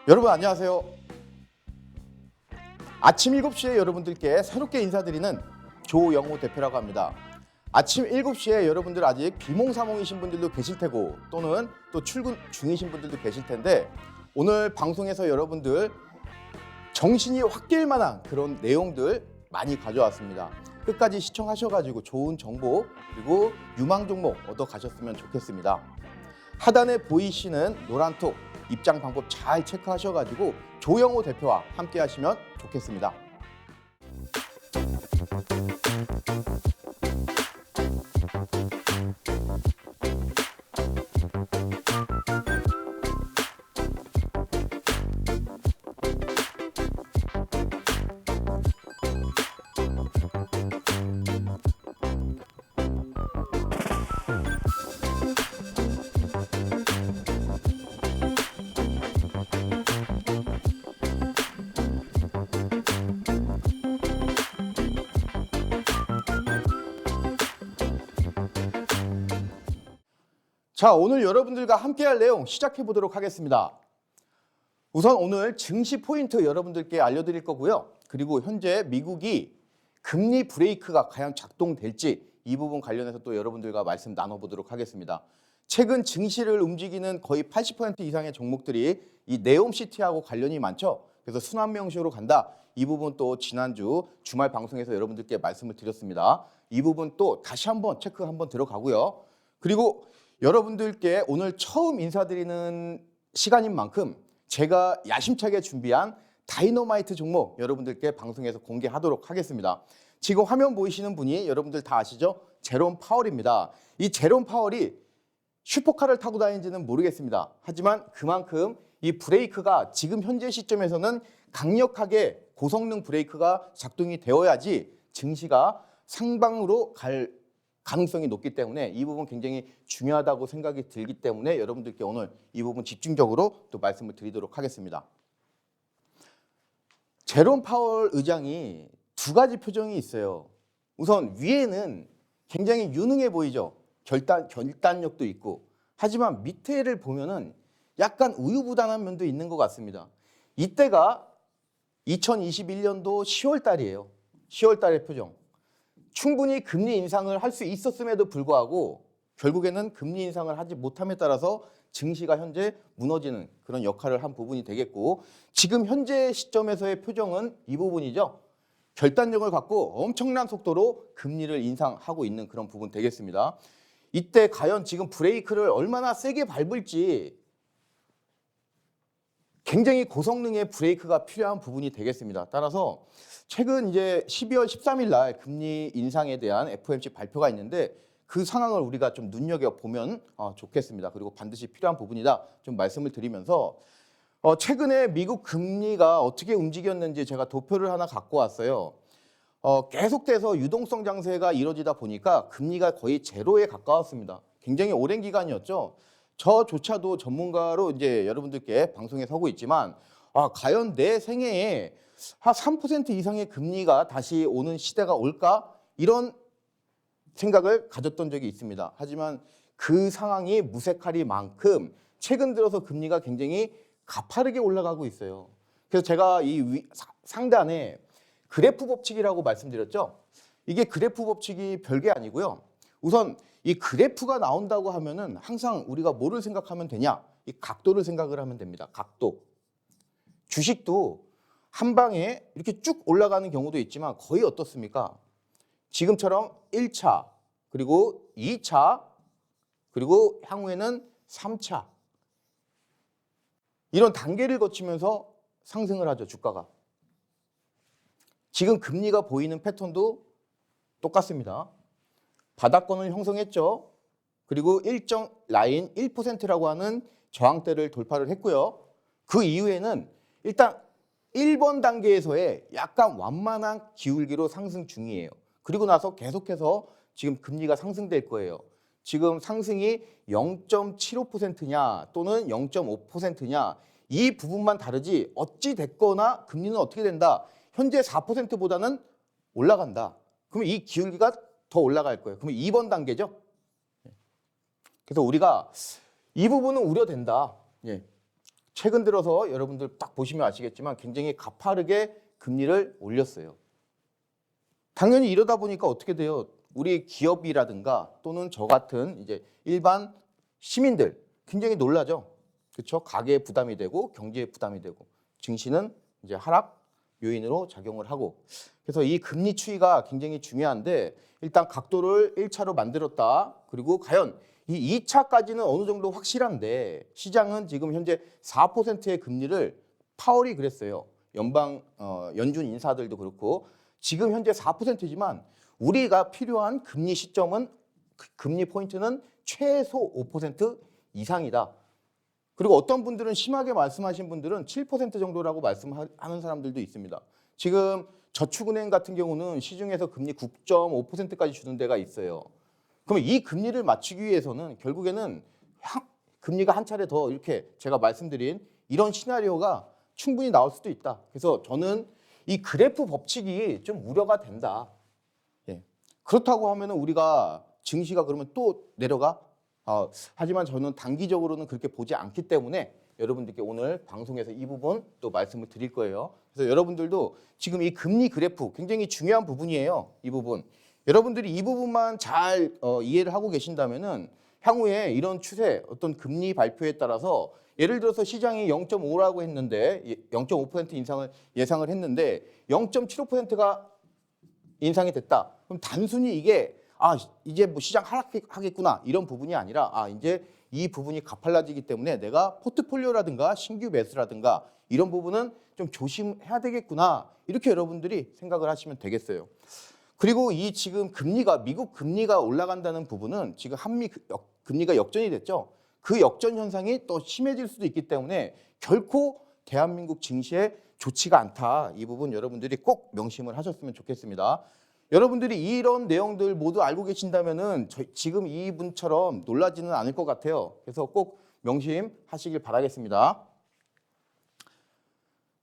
여러분 안녕하세요. 아침 7시에 여러분들께 새롭게 인사드리는 조영호 대표라고 합니다. 아침 7시에 여러분들 아직 비몽사몽이신 분들도 계실 테고 또는 또 출근 중이신 분들도 계실 텐데 오늘 방송에서 여러분들 정신이 확 깰 만한 그런 내용들 많이 가져왔습니다. 끝까지 시청하셔가지고 좋은 정보 그리고 유망 종목 얻어 가셨으면 좋겠습니다. 하단에 보이시는 노란톡 입장 방법 잘 체크하셔가지고 조영호 대표와 함께 하시면 좋겠습니다. 자, 오늘 여러분들과 함께할 내용 시작해 보도록 하겠습니다. 우선 오늘 증시 포인트 여러분들께 알려드릴 거고요. 그리고 현재 미국이 금리 브레이크가 과연 작동될지 이 부분 관련해서 또 여러분들과 말씀 나눠보도록 하겠습니다. 최근 증시를 움직이는 거의 80% 이상의 종목들이 이 네옴시티하고 관련이 많죠. 그래서 순환명시로 간다. 이 부분 또 지난주 주말 방송에서 여러분들께 말씀을 드렸습니다. 이 부분 또 다시 한번 체크 한번 들어가고요. 그리고 여러분들께 오늘 처음 인사드리는 시간인 만큼 제가 야심차게 준비한 다이너마이트 종목 여러분들께 방송에서 공개하도록 하겠습니다. 지금 화면 보이시는 분이 여러분들 다 아시죠? 제롬 파월입니다. 이 제롬 파월이 슈퍼카를 타고 다니는지는 모르겠습니다. 하지만 그만큼 이 브레이크가 지금 현재 시점에서는 강력하게 고성능 브레이크가 작동이 되어야지 증시가 상방으로 갈 가능성이 높기 때문에 이 부분 굉장히 중요하다고 생각이 들기 때문에 여러분들께 오늘 이 부분 집중적으로 또 말씀을 드리도록 하겠습니다. 제롬 파월 의장이 두 가지 표정이 있어요. 우선 위에는 굉장히 유능해 보이죠. 결단력도 있고. 하지만 밑에를 보면은 약간 우유부단한 면도 있는 것 같습니다. 이때가 2021년도 10월 달이에요. 10월 달의 표정. 충분히 금리 인상을 할 수 있었음에도 불구하고 결국에는 금리 인상을 하지 못함에 따라서 증시가 현재 무너지는 그런 역할을 한 부분이 되겠고 지금 현재 시점에서의 표정은 이 부분이죠. 결단력을 갖고 엄청난 속도로 금리를 인상하고 있는 그런 부분 되겠습니다. 이때 과연 지금 브레이크를 얼마나 세게 밟을지 굉장히 고성능의 브레이크가 필요한 부분이 되겠습니다. 따라서 최근 이제 12월 13일 날 금리 인상에 대한 FOMC 발표가 있는데 그 상황을 우리가 좀 눈여겨보면 좋겠습니다. 그리고 반드시 필요한 부분이다 좀 말씀을 드리면서 최근에 미국 금리가 어떻게 움직였는지 제가 도표를 하나 갖고 왔어요. 계속돼서 유동성 장세가 이루어지다 보니까 금리가 거의 제로에 가까웠습니다. 굉장히 오랜 기간이었죠. 저조차도 전문가로 이제 여러분들께 방송에 서고 있지만 과연 내 생애에 한 3% 이상의 금리가 다시 오는 시대가 올까? 이런 생각을 가졌던 적이 있습니다. 하지만 그 상황이 무색하리만큼 최근 들어서 금리가 굉장히 가파르게 올라가고 있어요. 그래서 제가 이 상단에 그래프 법칙이라고 말씀드렸죠. 이게 그래프 법칙이 별게 아니고요. 우선 이 그래프가 나온다고 하면은 항상 우리가 뭐를 생각하면 되냐? 이 각도를 생각을 하면 됩니다. 각도. 주식도 한 방에 이렇게 쭉 올라가는 경우도 있지만 거의 어떻습니까? 지금처럼 1차, 그리고 2차, 그리고 향후에는 3차. 이런 단계를 거치면서 상승을 하죠, 주가가. 지금 금리가 보이는 패턴도 똑같습니다. 바닥권을 형성했죠. 그리고 일정 라인 1%라고 하는 저항대를 돌파를 했고요. 그 이후에는 일단 1번 단계에서의 약간 완만한 기울기로 상승 중이에요. 그리고 나서 계속해서 지금 금리가 상승될 거예요. 지금 상승이 0.75%냐 또는 0.5%냐 이 부분만 다르지 어찌 됐거나 금리는 어떻게 된다. 현재 4%보다는 올라간다. 그러면 이 기울기가 더 올라갈 거예요. 그러면 2번 단계죠. 그래서 우리가 이 부분은 우려된다. 최근 들어서 여러분들 딱 보시면 아시겠지만 굉장히 가파르게 금리를 올렸어요. 당연히 이러다 보니까 어떻게 돼요? 우리 기업이라든가 또는 저 같은 이제 일반 시민들 굉장히 놀라죠. 그렇죠? 가계에 부담이 되고 경제에 부담이 되고 증시는 이제 하락 요인으로 작용을 하고 그래서 이 금리 추이가 굉장히 중요한데 일단 각도를 1차로 만들었다. 그리고 과연 이 2차까지는 어느 정도 확실한데 시장은 지금 현재 4%의 금리를 파월이 그랬어요. 연준 인사들도 그렇고 지금 현재 4%지만 우리가 필요한 금리 시점은 금리 포인트는 최소 5% 이상이다. 그리고 어떤 분들은 심하게 말씀하신 분들은 7% 정도라고 말씀하는 사람들도 있습니다. 지금 저축은행 같은 경우는 시중에서 금리 9.5%까지 주는 데가 있어요. 그럼 이 금리를 맞추기 위해서는 결국에는 금리가 한 차례 더 이렇게 제가 말씀드린 이런 시나리오가 충분히 나올 수도 있다. 그래서 저는 이 그래프 법칙이 좀 우려가 된다. 예. 그렇다고 하면 우리가 증시가 그러면 또 내려가? 하지만 저는 단기적으로는 그렇게 보지 않기 때문에 여러분들께 오늘 방송에서 이 부분 또 말씀을 드릴 거예요. 그래서 여러분들도 지금 이 금리 그래프 굉장히 중요한 부분이에요. 이 부분. 여러분들이 이 부분만 잘 이해를 하고 계신다면은 향후에 이런 추세, 어떤 금리 발표에 따라서 예를 들어서 시장이 0.5라고 했는데 0.5% 인상을 예상을 했는데 0.75%가 인상이 됐다. 그럼 단순히 이게 이제 뭐 시장 하락하겠구나 이런 부분이 아니라 이제 이 부분이 가팔라지기 때문에 내가 포트폴리오라든가 신규 매수라든가 이런 부분은 좀 조심해야 되겠구나 이렇게 여러분들이 생각을 하시면 되겠어요. 그리고 이 지금 미국 금리가 올라간다는 부분은 지금 한미 금리가 역전이 됐죠. 그 역전 현상이 또 심해질 수도 있기 때문에 결코 대한민국 증시에 좋지가 않다. 이 부분 여러분들이 꼭 명심을 하셨으면 좋겠습니다. 여러분들이 이런 내용들 모두 알고 계신다면은 지금 이분처럼 놀라지는 않을 것 같아요. 그래서 꼭 명심하시길 바라겠습니다.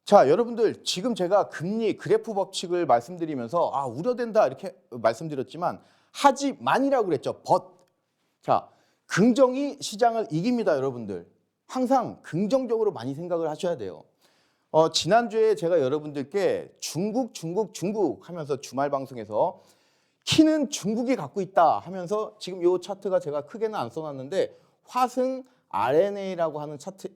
자, 여러분들 지금 제가 금리 그래프 법칙을 말씀드리면서 우려된다 이렇게 말씀드렸지만 하지만이라고 그랬죠. 자, 긍정이 시장을 이깁니다, 여러분들. 항상 긍정적으로 많이 생각을 하셔야 돼요. 지난주에 제가 여러분들께 중국 하면서 주말 방송에서 키는 중국이 갖고 있다 하면서 지금 이 차트가 제가 크게는 안 써놨는데 화승 RNA라고 하는 차트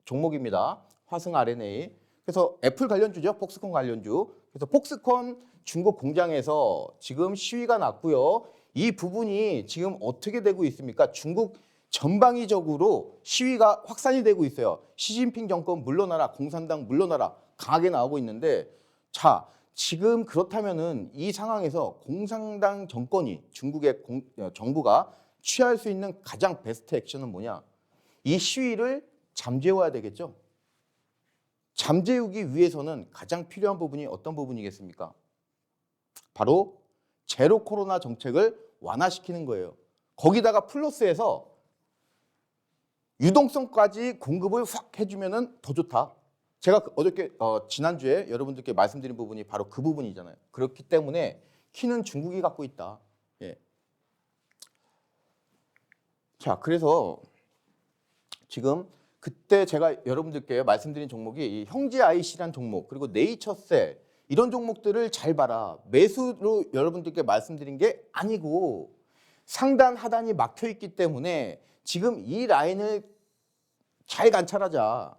종목입니다. 화승 RNA. 그래서 애플 관련주죠. 폭스콘 관련주. 그래서 폭스콘 중국 공장에서 지금 시위가 났고요. 이 부분이 지금 어떻게 되고 있습니까? 중국 전방위적으로 시위가 확산이 되고 있어요. 시진핑 정권 물러나라, 공산당 물러나라 강하게 나오고 있는데 자, 지금 그렇다면은 이 상황에서 공산당 정권이 중국의 정부가 취할 수 있는 가장 베스트 액션은 뭐냐? 이 시위를 잠재워야 되겠죠. 잠재우기 위해서는 가장 필요한 부분이 어떤 부분이겠습니까? 바로 제로 코로나 정책을 완화시키는 거예요. 거기다가 플러스해서 유동성까지 공급을 확 해주면은 더 좋다. 제가 어저께 지난주에 여러분들께 말씀드린 부분이 바로 그 부분이잖아요. 그렇기 때문에 키는 중국이 갖고 있다. 예. 자, 그래서 지금 그때 제가 여러분들께 말씀드린 종목이 이 형제 IC라는 종목 그리고 네이처셀 이런 종목들을 잘 봐라. 매수로 여러분들께 말씀드린 게 아니고 상단 하단이 막혀 있기 때문에 지금 이 라인을 잘 관찰하자.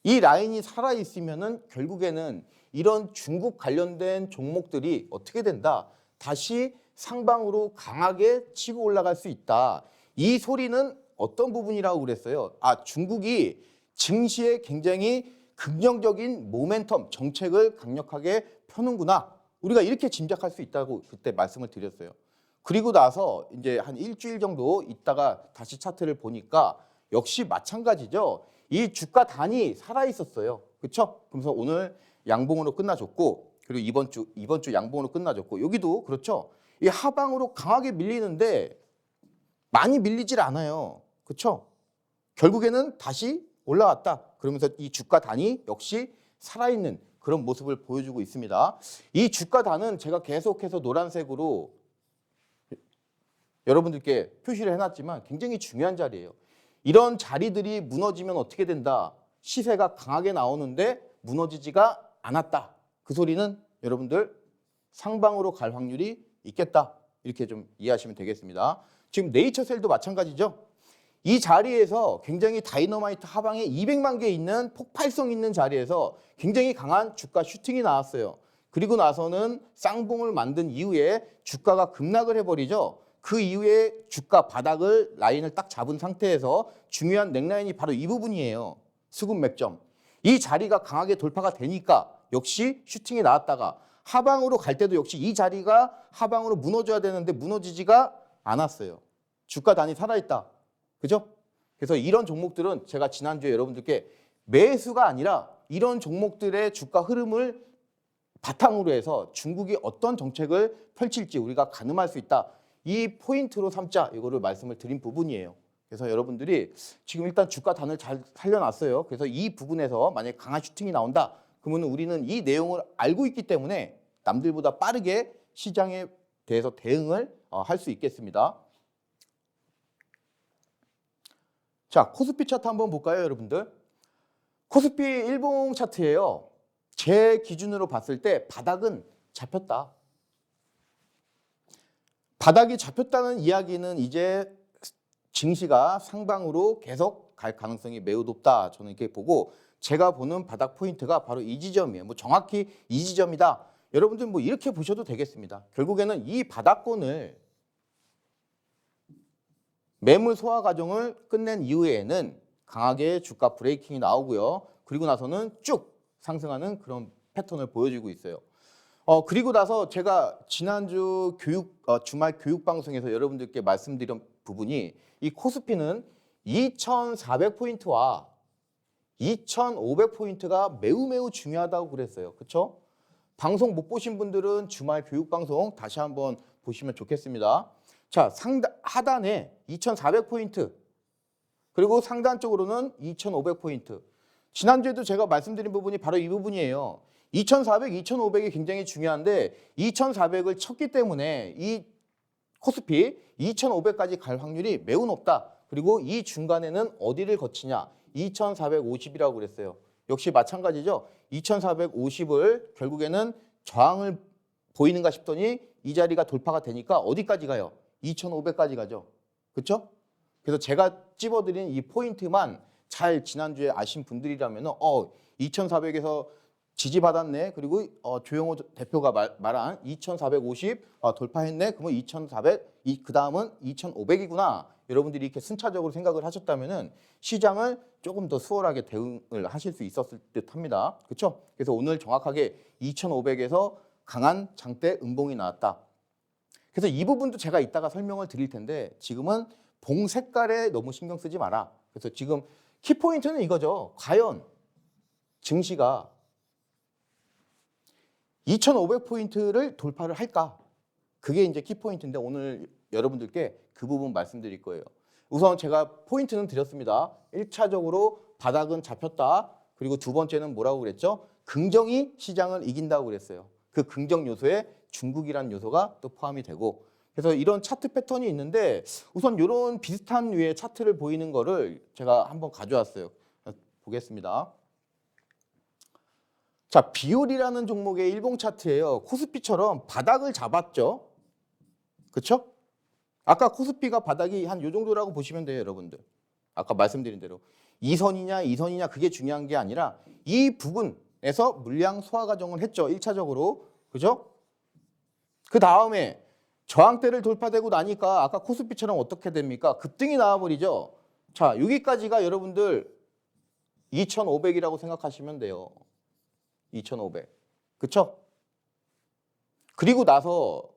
이 라인이 살아 있으면은 결국에는 이런 중국 관련된 종목들이 어떻게 된다? 다시 상방으로 강하게 치고 올라갈 수 있다. 이 소리는 어떤 부분이라고 그랬어요? 중국이 증시에 굉장히 긍정적인 모멘텀 정책을 강력하게 펴는구나. 우리가 이렇게 짐작할 수 있다고 그때 말씀을 드렸어요. 그리고 나서 이제 한 일주일 정도 있다가 다시 차트를 보니까 역시 마찬가지죠. 이 주가 단이 살아 있었어요. 그렇죠? 그래서 오늘 양봉으로 끝나줬고 그리고 이번 주 양봉으로 끝나줬고 여기도 그렇죠. 이 하방으로 강하게 밀리는데 많이 밀리질 않아요. 그렇죠? 결국에는 다시 올라왔다. 그러면서 이 주가 단이 역시 살아있는 그런 모습을 보여주고 있습니다. 이 주가 단은 제가 계속해서 노란색으로 여러분들께 표시를 해놨지만 굉장히 중요한 자리예요. 이런 자리들이 무너지면 어떻게 된다? 시세가 강하게 나오는데 무너지지가 않았다. 그 소리는 여러분들 상방으로 갈 확률이 있겠다. 이렇게 좀 이해하시면 되겠습니다. 지금 네이처셀도 마찬가지죠. 이 자리에서 굉장히 다이너마이트 하방에 200만 개 있는 폭발성 있는 자리에서 굉장히 강한 주가 슈팅이 나왔어요. 그리고 나서는 쌍봉을 만든 이후에 주가가 급락을 해버리죠. 그 이후에 주가 바닥을 라인을 딱 잡은 상태에서 중요한 넥라인이 바로 이 부분이에요. 수급 맥점. 이 자리가 강하게 돌파가 되니까 역시 슈팅이 나왔다가 하방으로 갈 때도 역시 이 자리가 하방으로 무너져야 되는데 무너지지가 않았어요. 주가 단이 살아있다. 그죠? 그래서 이런 종목들은 제가 지난주에 여러분들께 매수가 아니라 이런 종목들의 주가 흐름을 바탕으로 해서 중국이 어떤 정책을 펼칠지 우리가 가늠할 수 있다. 이 포인트로 삼자 이거를 말씀을 드린 부분이에요. 그래서 여러분들이 지금 일단 주가 단을 잘 살려놨어요. 그래서 이 부분에서 만약에 강한 슈팅이 나온다. 그러면 우리는 이 내용을 알고 있기 때문에 남들보다 빠르게 시장에 대해서 대응을 할 수 있겠습니다. 자, 코스피 차트 한번 볼까요, 여러분들? 코스피 일봉 차트예요. 제 기준으로 봤을 때 바닥은 잡혔다. 바닥이 잡혔다는 이야기는 이제 증시가 상방으로 계속 갈 가능성이 매우 높다. 저는 이렇게 보고 제가 보는 바닥 포인트가 바로 이 지점이에요. 뭐 정확히 이 지점이다. 여러분들 뭐 이렇게 보셔도 되겠습니다. 결국에는 이 바닥권을 매물 소화 과정을 끝낸 이후에는 강하게 주가 브레이킹이 나오고요. 그리고 나서는 쭉 상승하는 그런 패턴을 보여주고 있어요. 그리고 나서 제가 지난주 주말 교육 방송에서 여러분들께 말씀드린 부분이 이 코스피는 2,400포인트와 2,500포인트가 매우 중요하다고 그랬어요. 그렇죠? 방송 못 보신 분들은 주말 교육 방송 다시 한번 보시면 좋겠습니다. 자, 하단에 2,400포인트 그리고 상단 쪽으로는 2,500포인트. 지난주에도 제가 말씀드린 부분이 바로 이 부분이에요. 2,400, 2,500이 굉장히 중요한데 2,400을 쳤기 때문에 이 코스피 2,500까지 갈 확률이 매우 높다. 그리고 이 중간에는 어디를 거치냐? 2,450이라고 그랬어요. 역시 마찬가지죠. 2,450을 결국에는 저항을 보이는가 싶더니 이 자리가 돌파가 되니까 어디까지 가요? 2,500까지 가죠. 그렇죠? 그래서 제가 찝어드린 이 포인트만 잘 지난주에 아신 분들이라면 2,400에서 지지받았네. 그리고 조영호 대표가 말한 2,450 돌파했네. 그러면 2,400, 그 다음은 2,500이구나. 여러분들이 이렇게 순차적으로 생각을 하셨다면은 시장을 조금 더 수월하게 대응을 하실 수 있었을 듯합니다. 그렇죠? 그래서 오늘 정확하게 2,500에서 강한 장대 음봉이 나왔다. 그래서 이 부분도 제가 이따가 설명을 드릴 텐데 지금은 봉 색깔에 너무 신경 쓰지 마라. 그래서 지금 키포인트는 이거죠. 과연 증시가 2,500포인트를 돌파를 할까? 그게 이제 키포인트인데 오늘 여러분들께 그 부분 말씀드릴 거예요. 우선 제가 포인트는 드렸습니다. 1차적으로 바닥은 잡혔다. 그리고 두 번째는 뭐라고 그랬죠? 긍정이 시장을 이긴다고 그랬어요. 그 긍정 요소에 중국이라는 요소가 또 포함이 되고 그래서 이런 차트 패턴이 있는데 우선 이런 비슷한 류의 차트를 보이는 거를 제가 한번 가져왔어요. 보겠습니다. 자, 비율이라는 종목의 일봉 차트예요. 코스피처럼 바닥을 잡았죠. 그렇죠? 아까 코스피가 바닥이 한 요 정도라고 보시면 돼요, 여러분들. 아까 말씀드린 대로 2선이냐 그게 중요한 게 아니라 이 부분에서 물량 소화 과정을 했죠. 1차적으로. 그죠? 그 다음에 저항대를 돌파되고 나니까 아까 코스피처럼 어떻게 됩니까? 급등이 나와버리죠. 자, 여기까지가 여러분들 2,500이라고 생각하시면 돼요. 2,500. 그쵸? 그리고 나서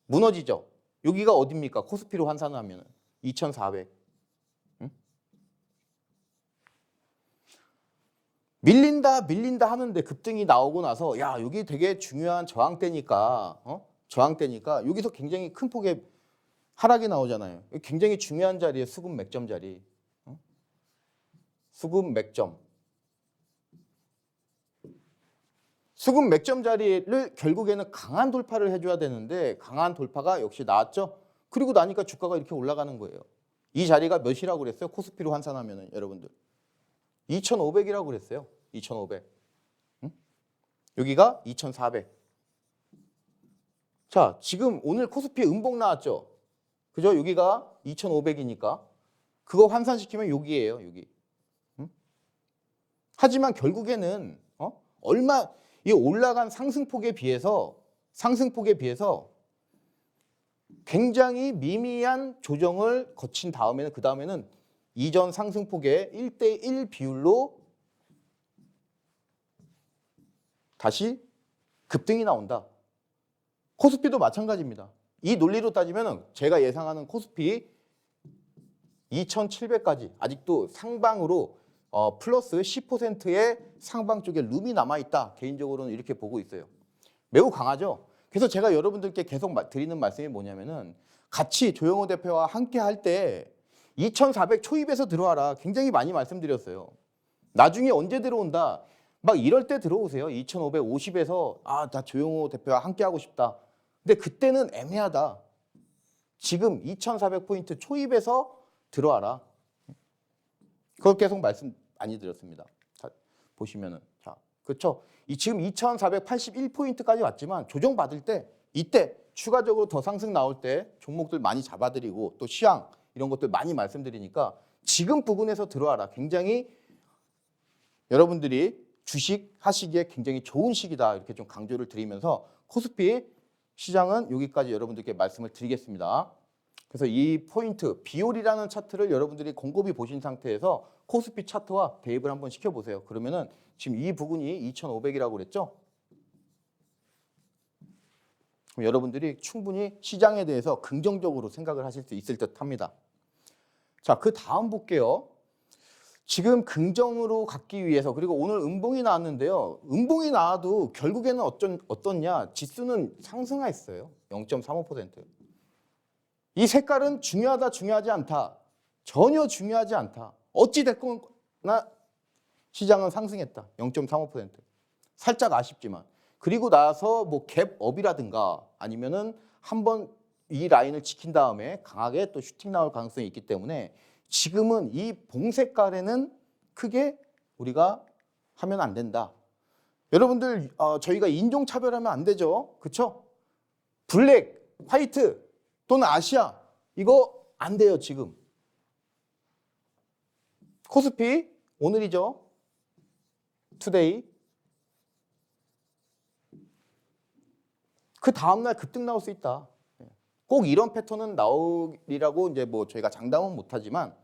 무너지죠. 여기가 어딥니까? 코스피로 환산하면 2,400. 응? 밀린다 하는데 급등이 나오고 나서 야, 여기 되게 중요한 저항대니까 저항대니까 여기서 굉장히 큰 폭의 하락이 나오잖아요. 굉장히 중요한 자리에 수급 맥점 자리. 수급 맥점. 수급 맥점 자리를 결국에는 강한 돌파를 해줘야 되는데 강한 돌파가 역시 나왔죠. 그리고 나니까 주가가 이렇게 올라가는 거예요. 이 자리가 몇이라고 그랬어요? 코스피로 환산하면 여러분들 2,500이라고 그랬어요. 2,500. 응? 여기가 2,400. 자, 지금 오늘 코스피 음봉 나왔죠? 그죠? 여기가 2,500이니까 그거 환산시키면 여기예요, 여기. 응? 하지만 결국에는 얼마 이 올라간 상승폭에 비해서 굉장히 미미한 조정을 거친 다음에는 그 다음에는 이전 상승폭의 1대1 비율로 다시 급등이 나온다. 코스피도 마찬가지입니다. 이 논리로 따지면 제가 예상하는 코스피 2,700까지 아직도 상방으로 플러스 10%의 상방 쪽에 룸이 남아있다. 개인적으로는 이렇게 보고 있어요. 매우 강하죠. 그래서 제가 여러분들께 계속 드리는 말씀이 뭐냐면은 같이 조영호 대표와 함께 할 때 2,400 초입에서 들어와라. 굉장히 많이 말씀드렸어요. 나중에 언제 들어온다. 막 이럴 때 들어오세요. 2,550에서 나 조영호 대표와 함께 하고 싶다. 근데 그때는 애매하다. 지금 2,400포인트 초입에서 들어와라. 그걸 계속 말씀 많이 드렸습니다. 자, 보시면은 그렇죠. 지금 2,481포인트까지 왔지만 조정 받을 때 이때 추가적으로 더 상승 나올 때 종목들 많이 잡아드리고 또 시황 이런 것들 많이 말씀드리니까 지금 부근에서 들어와라. 굉장히 여러분들이 주식 하시기에 굉장히 좋은 시기다. 이렇게 좀 강조를 드리면서 코스피 시장은 여기까지 여러분들께 말씀을 드리겠습니다. 그래서 이 포인트 비율이라는 차트를 여러분들이 곰곰이 보신 상태에서 코스피 차트와 대입을 한번 시켜보세요. 그러면은 지금 이 부분이 2,500이라고 그랬죠? 그럼 여러분들이 충분히 시장에 대해서 긍정적으로 생각을 하실 수 있을 듯 합니다. 자, 그 다음 볼게요. 지금 긍정으로 갖기 위해서 그리고 오늘 음봉이 나왔는데요. 음봉이 나와도 결국에는 어떻냐? 지수는 상승했어요. 0.35%. 이 색깔은 중요하다, 중요하지 않다. 전혀 중요하지 않다. 어찌 됐거나 시장은 상승했다. 0.35%. 살짝 아쉽지만. 그리고 나서 뭐 갭업이라든가 아니면은 한번 이 라인을 지킨 다음에 강하게 또 슈팅 나올 가능성이 있기 때문에 지금은 이 봉색깔에는 크게 우리가 하면 안 된다. 여러분들 저희가 인종차별하면 안 되죠. 그렇죠? 블랙, 화이트 또는 아시아 이거 안 돼요 지금. 코스피 오늘이죠. 투데이. 그 다음날 급등 나올 수 있다. 꼭 이런 패턴은 나오리라고 이제 뭐 저희가 장담은 못하지만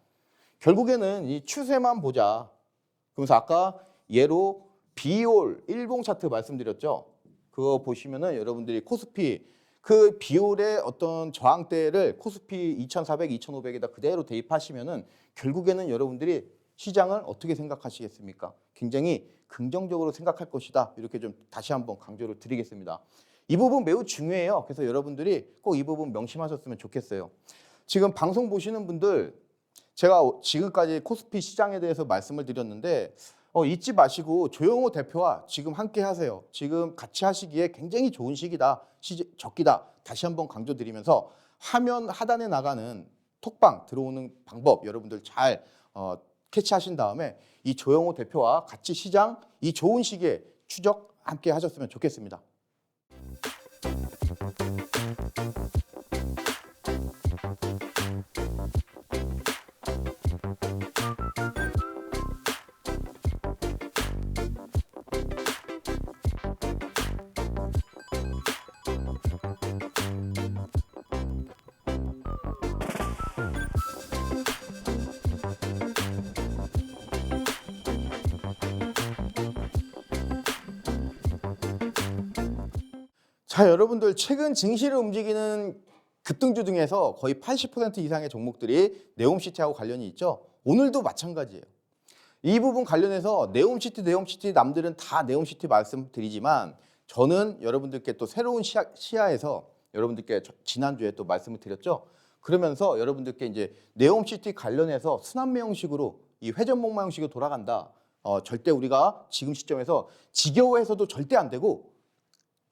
결국에는 이 추세만 보자. 그러면서 아까 예로 비올 일봉 차트 말씀드렸죠. 그거 보시면은 여러분들이 코스피 그 비올의 어떤 저항대를 코스피 2,400, 2,500에다 그대로 대입하시면은 결국에는 여러분들이 시장을 어떻게 생각하시겠습니까? 굉장히 긍정적으로 생각할 것이다. 이렇게 좀 다시 한번 강조를 드리겠습니다. 이 부분 매우 중요해요. 그래서 여러분들이 꼭 이 부분 명심하셨으면 좋겠어요. 지금 방송 보시는 분들 제가 지금까지 코스피 시장에 대해서 말씀을 드렸는데 잊지 마시고 조영호 대표와 지금 함께 하세요. 지금 같이 하시기에 굉장히 좋은 시기다. 적기다. 다시 한번 강조드리면서 화면 하단에 나가는 톡방 들어오는 방법 여러분들 잘 캐치하신 다음에 이 조영호 대표와 같이 시장 이 좋은 시기에 추적 함께 하셨으면 좋겠습니다. 자, 여러분들 최근 증시를 움직이는 급등주 중에서 거의 80% 이상의 종목들이 네옴시티하고 관련이 있죠. 오늘도 마찬가지예요. 이 부분 관련해서 네옴시티 남들은 다 네옴시티 말씀드리지만 저는 여러분들께 또 새로운 시야에서 여러분들께 지난주에 또 말씀을 드렸죠. 그러면서 여러분들께 이제 네옴시티 관련해서 순환매 형식으로 이 회전목마 형식으로 돌아간다. 절대 우리가 지금 시점에서 지겨워해서도 절대 안 되고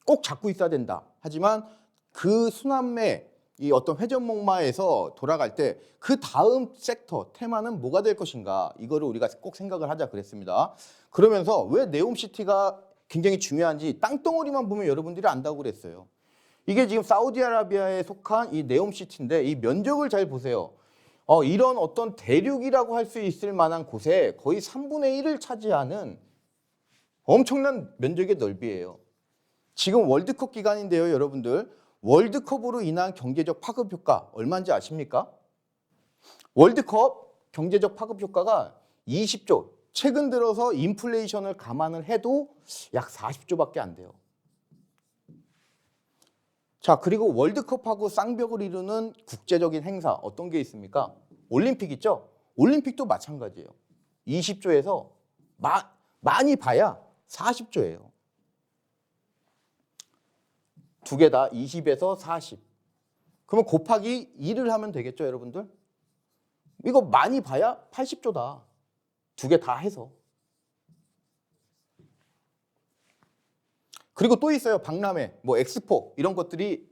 꼭 잡고 있어야 된다. 하지만 그 순환매 이 어떤 회전목마에서 돌아갈 때 그 다음 섹터, 테마는 뭐가 될 것인가 이거를 우리가 꼭 생각을 하자 그랬습니다. 그러면서 왜 네옴시티가 굉장히 중요한지 땅덩어리만 보면 여러분들이 안다고 그랬어요. 이게 지금 사우디아라비아에 속한 이 네옴시티인데 이 면적을 잘 보세요. 이런 어떤 대륙이라고 할 수 있을 만한 곳에 거의 3분의 1을 차지하는 엄청난 면적의 넓이에요. 지금 월드컵 기간인데요, 여러분들. 월드컵으로 인한 경제적 파급 효과 얼마인지 아십니까? 월드컵 경제적 파급 효과가 20조. 최근 들어서 인플레이션을 감안을 해도 약 40조밖에 안 돼요. 자, 그리고 월드컵하고 쌍벽을 이루는 국제적인 행사 어떤 게 있습니까? 올림픽 있죠? 올림픽도 마찬가지예요. 20조에서 많이 봐야 40조예요. 두 개 다 20에서 40. 그러면 곱하기 2를 하면 되겠죠, 여러분들? 이거 많이 봐야 80조다. 두 개 다 해서. 그리고 또 있어요. 박람회, 뭐 엑스포 이런 것들이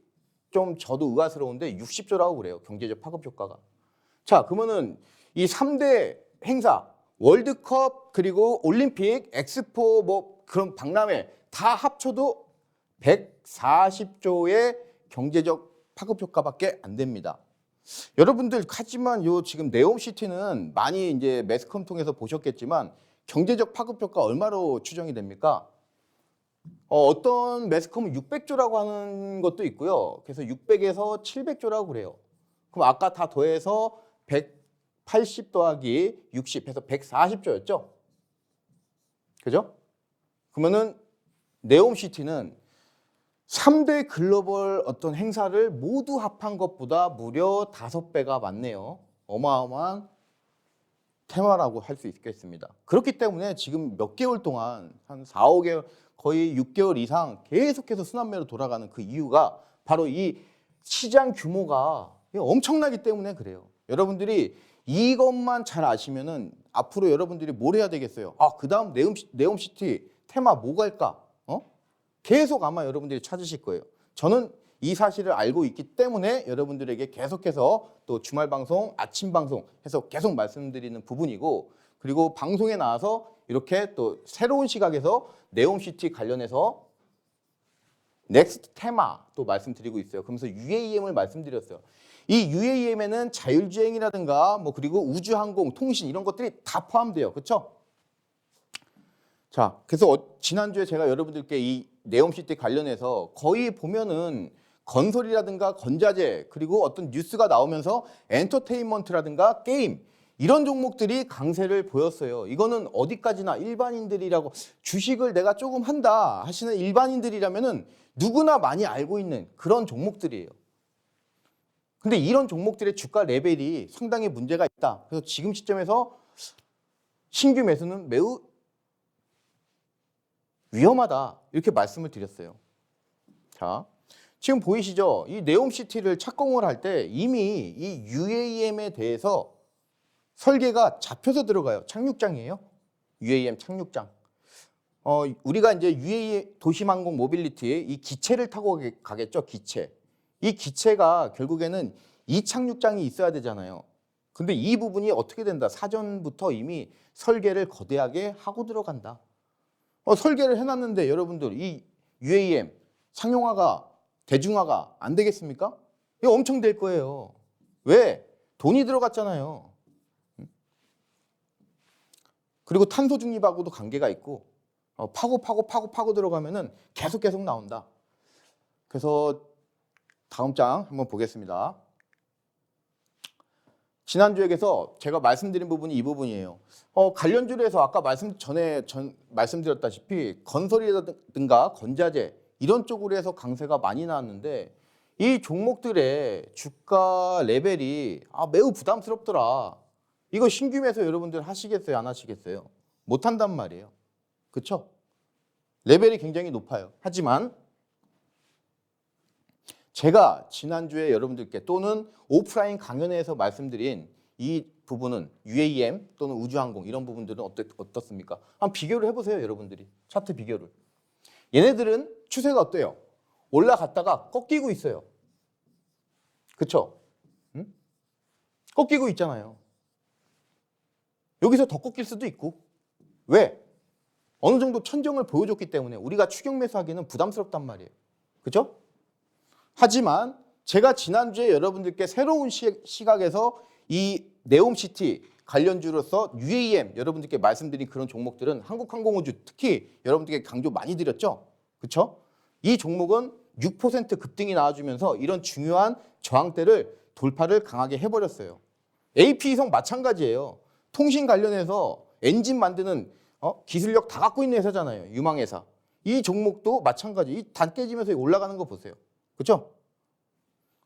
좀 저도 의아스러운데 60조라고 그래요. 경제적 파급 효과가. 자, 그러면은 이 3대 행사, 월드컵 그리고 올림픽, 엑스포 뭐 그런 박람회 다 합쳐도 140조의 경제적 파급 효과밖에 안 됩니다. 여러분들 하지만 요 지금 네옴시티는 많이 이제 매스컴 통해서 보셨겠지만 경제적 파급 효과 얼마로 추정이 됩니까? 어떤 매스컴은 600조라고 하는 것도 있고요. 그래서 600에서 700조라고 그래요. 그럼 아까 다 더해서 180 더하기 60 해서 140조였죠? 그죠? 그러면은 네옴시티는 3대 글로벌 어떤 행사를 모두 합한 것보다 무려 5배가 많네요. 어마어마한 테마라고 할 수 있겠습니다. 그렇기 때문에 지금 몇 개월 동안 한 4, 5개월 거의 6개월 이상 계속해서 순환매로 돌아가는 그 이유가 바로 이 시장 규모가 엄청나기 때문에 그래요. 여러분들이 이것만 잘 아시면은 앞으로 여러분들이 뭘 해야 되겠어요? 그다음 네옴시티 테마 뭐 갈까? 계속 아마 여러분들이 찾으실 거예요. 저는 이 사실을 알고 있기 때문에 여러분들에게 계속해서 또 주말 방송, 아침 방송 해서 계속 말씀드리는 부분이고, 그리고 방송에 나와서 이렇게 또 새로운 시각에서 네옴시티 관련해서 넥스트 테마 또 말씀드리고 있어요. 그러면서 UAM을 말씀드렸어요. 이 UAM에는 자율주행이라든가 뭐 그리고 우주항공, 통신 이런 것들이 다 포함돼요. 그렇죠? 자, 그래서 지난주에 제가 여러분들께 이 네옴시티 관련해서 거의 보면은 건설이라든가 건자재 그리고 어떤 뉴스가 나오면서 엔터테인먼트라든가 게임 이런 종목들이 강세를 보였어요. 이거는 어디까지나 일반인들이라고 주식을 내가 조금 한다 하시는 일반인들이라면은 누구나 많이 알고 있는 그런 종목들이에요. 근데 이런 종목들의 주가 레벨이 상당히 문제가 있다. 그래서 지금 시점에서 신규 매수는 매우 위험하다 이렇게 말씀을 드렸어요. 자, 지금 보이시죠? 이 네옴시티를 착공을 할 때 이미 이 UAM에 대해서 설계가 잡혀서 들어가요. 착륙장이에요. UAM 착륙장. 우리가 이제 UAM 도심항공 모빌리티 이 기체를 타고 가겠죠. 기체. 이 기체가 결국에는 이 착륙장이 있어야 되잖아요. 근데 이 부분이 어떻게 된다? 사전부터 이미 설계를 거대하게 하고 들어간다. 설계를 해놨는데 여러분들 이 UAM 상용화가 대중화가 안 되겠습니까? 이거 엄청 될 거예요. 왜? 돈이 들어갔잖아요. 그리고 탄소 중립하고도 관계가 있고 파고 들어가면은 계속 나온다. 그래서 다음 장 한번 보겠습니다. 지난주에서 제가 말씀드린 부분이 이 부분이에요. 관련주로 해서 아까 말씀드렸다시피 건설이라든가 건자재 이런 쪽으로 해서 강세가 많이 나왔는데 이 종목들의 주가 레벨이 매우 부담스럽더라. 이거 신규 매수 여러분들 하시겠어요? 안 하시겠어요? 못 한단 말이에요. 그렇죠? 레벨이 굉장히 높아요. 하지만 제가 지난주에 여러분들께 또는 오프라인 강연회에서 말씀드린 이 부분은 UAM 또는 우주항공 이런 부분들은 어떻습니까? 한번 비교를 해보세요. 여러분들이 차트 비교를. 얘네들은 추세가 어때요? 올라갔다가 꺾이고 있어요. 그쵸? 응? 꺾이고 있잖아요. 여기서 더 꺾일 수도 있고. 왜? 어느 정도 천정을 보여줬기 때문에 우리가 추격 매수하기는 부담스럽단 말이에요. 그죠? 하지만 제가 지난주에 여러분들께 새로운 시각에서 이 네옴시티 관련주로서 UAM 여러분들께 말씀드린 그런 종목들은 한국항공우주 특히 여러분들께 강조 많이 드렸죠. 그렇죠? 이 종목은 6% 급등이 나와주면서 이런 중요한 저항대를 돌파를 강하게 해버렸어요. AP이성 마찬가지예요. 통신 관련해서 엔진 만드는 기술력 다 갖고 있는 회사잖아요. 유망회사. 이 종목도 마찬가지. 이 단 깨지면서 올라가는 거 보세요. 그렇죠?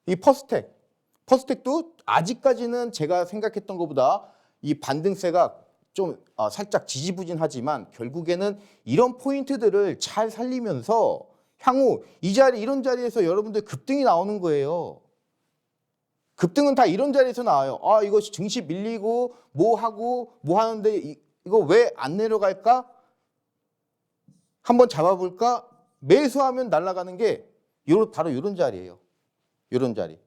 이 퍼스텍도 아직까지는 제가 생각했던 것보다 이 반등세가 좀 살짝 지지부진하지만 결국에는 이런 포인트들을 잘 살리면서 향후 이 자리 이런 자리에서 여러분들 급등이 나오는 거예요. 급등은 다 이런 자리에서 나와요. 아, 이거 증시 밀리고 뭐 하고 뭐 하는데 이거 왜 안 내려갈까? 한번 잡아볼까? 매수하면 날아가는 게 바로 이런 자리예요. 이런 자리.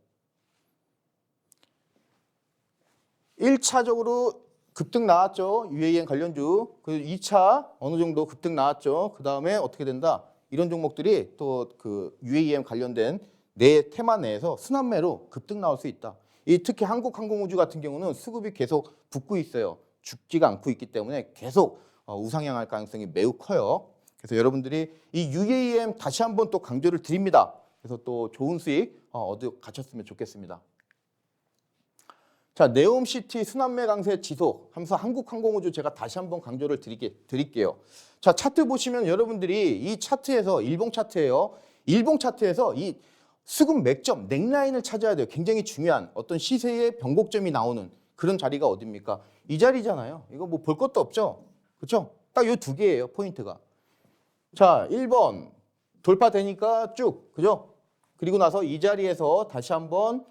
1차적으로 급등 나왔죠. UAM 관련주. 그 2차 어느 정도 급등 나왔죠. 그 다음에 어떻게 된다? 이런 종목들이 또 그 UAM 관련된 내 테마 내에서 순환매로 급등 나올 수 있다. 특히 한국항공우주 같은 경우는 수급이 계속 붙고 있어요. 죽지가 않고 있기 때문에 계속 우상향할 가능성이 매우 커요. 그래서 여러분들이 이 UAM 다시 한번 또 강조를 드립니다. 그래서 또 좋은 수익 얻어 가셨으면 좋겠습니다. 자, 네옴시티 순환매 강세 지속 하면서 한국항공우주 제가 다시 한번 강조를 드릴게요. 자, 차트 보시면 여러분들이 이 차트에서 일봉 차트예요. 일봉 차트에서 이 수급 맥점, 넥라인을 찾아야 돼요. 굉장히 중요한 어떤 시세의 변곡점이 나오는 그런 자리가 어딥니까? 이 자리잖아요. 이거 뭐 볼 것도 없죠. 그렇죠? 딱 이 두 개예요, 포인트가. 자, 1번 돌파되니까 쭉, 그죠? 그리고 나서 이 자리에서 다시 한번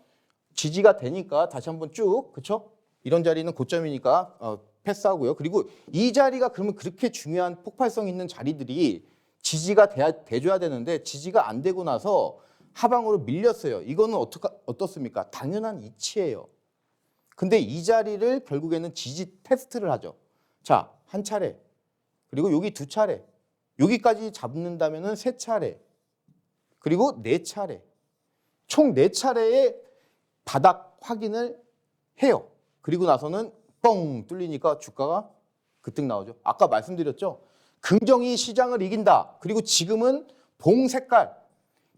지지가 되니까 다시 한번 쭉, 그렇죠? 이런 자리는 고점이니까 패스하고요. 그리고 이 자리가 그러면 그렇게 중요한 폭발성 있는 자리들이 지지가 돼줘야 되는데 지지가 안 되고 나서 하방으로 밀렸어요. 이거는 어떻습니까? 당연한 이치예요. 근데 이 자리를 결국에는 지지 테스트를 하죠. 자, 한 차례, 그리고 여기 두 차례, 여기까지 잡는다면은 세 차례, 그리고 네 차례, 총 네 차례의 바닥 확인을 해요. 그리고 나서는 뻥 뚫리니까 주가가 급등 나오죠. 아까 말씀드렸죠. 긍정이 시장을 이긴다. 그리고 지금은 봉 색깔,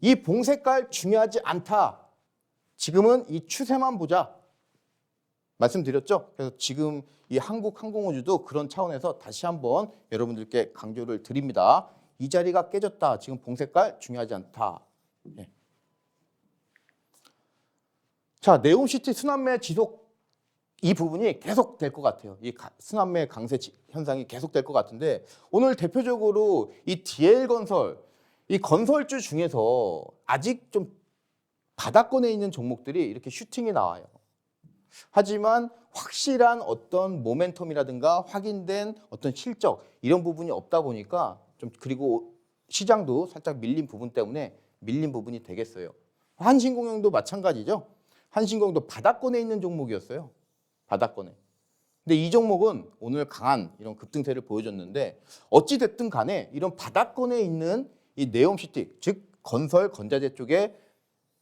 이 봉 색깔 중요하지 않다. 지금은 이 추세만 보자. 말씀드렸죠. 그래서 지금 이 한국항공우주도 그런 차원에서 다시 한번 여러분들께 강조를 드립니다. 이 자리가 깨졌다. 지금 봉 색깔 중요하지 않다. 네. 자, 네옴시티 순환매 지속 이 부분이 계속 될 것 같아요. 이 순환매 강세 현상이 계속 될 것 같은데 오늘 대표적으로 이 DL건설, 이 건설주 중에서 아직 좀 바닥권에 있는 종목들이 이렇게 슈팅이 나와요. 하지만 확실한 어떤 모멘텀이라든가 확인된 어떤 실적 이런 부분이 없다 보니까 좀 그리고 시장도 살짝 밀린 부분 때문에 밀린 부분이 되겠어요. 한신공영도 마찬가지죠. 한신공영도 바닥권에 있는 종목이었어요. 바닥권에. 근데 이 종목은 오늘 강한 이런 급등세를 보여줬는데 어찌 됐든 간에 이런 바닥권에 있는 이 네옴시티 즉 건설 건자재 쪽에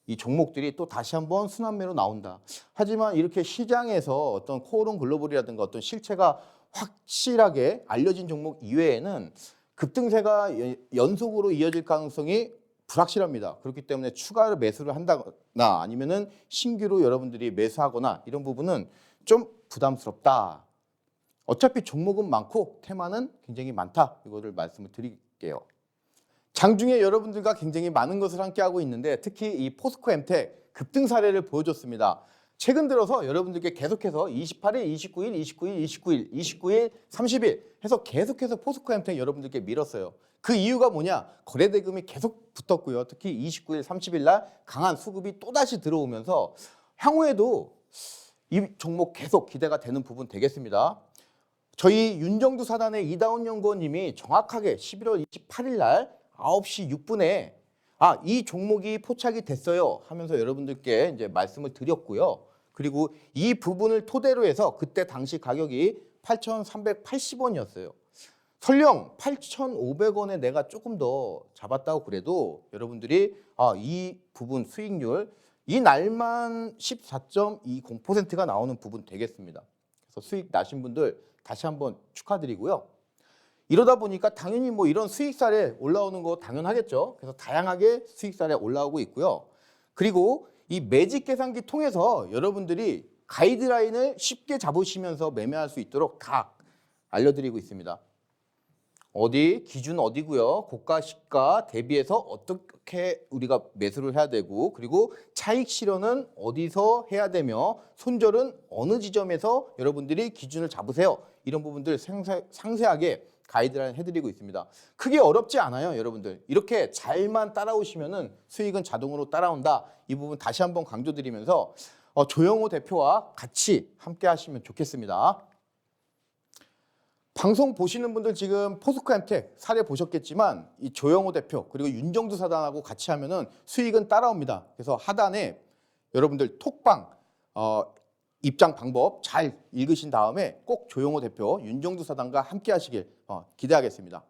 이 종목들이 또 다시 한번 순환매로 나온다. 하지만 이렇게 시장에서 어떤 코오롱 글로벌이라든가 어떤 실체가 확실하게 알려진 종목 이외에는 급등세가 연속으로 이어질 가능성이 불확실합니다. 그렇기 때문에 추가로 매수를 한다거나 아니면은 신규로 여러분들이 매수하거나 이런 부분은 좀 부담스럽다. 어차피 종목은 많고 테마는 굉장히 많다. 이거를 말씀을 드릴게요. 장중에 여러분들과 굉장히 많은 것을 함께하고 있는데 특히 이 포스코 엠텍 급등 사례를 보여줬습니다. 최근 들어서 여러분들께 계속해서 28일, 29일, 29일, 29일, 29일, 30일 해서 계속해서 포스코 엠텍 여러분들께 밀었어요. 그 이유가 뭐냐? 거래대금이 계속 붙었고요. 특히 29일, 30일 날 강한 수급이 또다시 들어오면서 향후에도 이 종목 계속 기대가 되는 부분 되겠습니다. 저희 윤정두 사단의 이다운 연구원님이 정확하게 11월 28일 날 9시 6분에 이 종목이 포착이 됐어요 하면서 여러분들께 이제 말씀을 드렸고요. 그리고 이 부분을 토대로 해서 그때 당시 가격이 8,380원이었어요. 설령 8,500원에 내가 조금 더 잡았다고 그래도 여러분들이 이 부분 수익률 이 날만 14.20%가 나오는 부분 되겠습니다. 그래서 수익 나신 분들 다시 한번 축하드리고요. 이러다 보니까 당연히 뭐 이런 수익사례 올라오는 거 당연하겠죠. 그래서 다양하게 수익사례 올라오고 있고요. 그리고 이 매직 계산기 통해서 여러분들이 가이드라인을 쉽게 잡으시면서 매매할 수 있도록 다 알려드리고 있습니다. 어디 기준 어디고요. 고가 시가 대비해서 어떻게 우리가 매수를 해야 되고 그리고 차익 실현은 어디서 해야 되며 손절은 어느 지점에서 여러분들이 기준을 잡으세요. 이런 부분들 상세하게 가이드라인 해드리고 있습니다. 크게 어렵지 않아요, 여러분들. 이렇게 잘만 따라오시면은 수익은 자동으로 따라온다. 이 부분 다시 한번 강조드리면서 조영호 대표와 같이 함께 하시면 좋겠습니다. 방송 보시는 분들 지금 포스코엠텍 사례 보셨겠지만 이 조영호 대표 그리고 윤정두 사단하고 같이 하면은 수익은 따라옵니다. 그래서 하단에 여러분들 톡방 입장 방법 잘 읽으신 다음에 꼭 조영호 대표, 윤정두 사단과 함께 하시길 기대하겠습니다.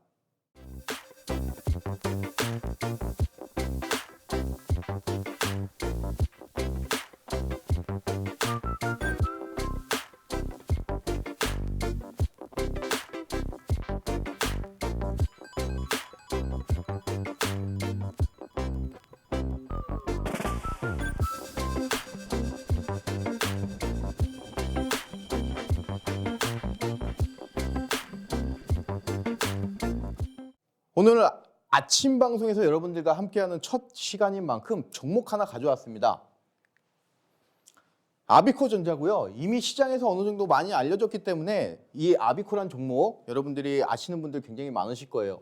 오늘 아침 방송에서 여러분들과 함께하는 첫 시간인 만큼 종목 하나 가져왔습니다. 아비코전자고요. 이미 시장에서 어느 정도 많이 알려졌기 때문에 이 아비코란 종목 여러분들이 아시는 분들 굉장히 많으실 거예요.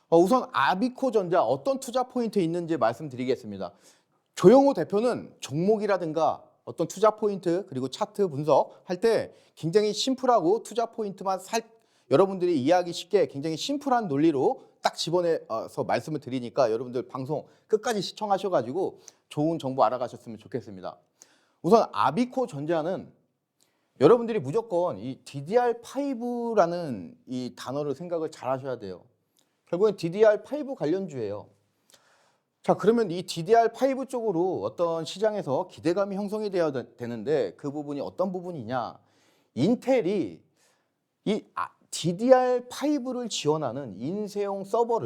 우선 아비코전자 어떤 투자 포인트에 있는지 말씀드리겠습니다. 조영호 대표는 종목이라든가 어떤 투자 포인트 그리고 차트 분석할 때 굉장히 심플하고 투자 포인트만 여러분들이 이해하기 쉽게 굉장히 심플한 논리로 딱 집어내서 말씀을 드리니까 여러분들 방송 끝까지 시청하셔가지고 좋은 정보 알아가셨으면 좋겠습니다. 우선 아비코전자는 여러분들이 무조건 이 DDR5라는 이 단어를 생각을 잘 하셔야 돼요. 결국엔 DDR5 관련주예요. 자, 그러면 이 DDR5 쪽으로 어떤 시장에서 기대감이 형성이 되어야 되는데 그 부분이 어떤 부분이냐. 인텔이 이 DDR5를 지원하는 인쇄용 서버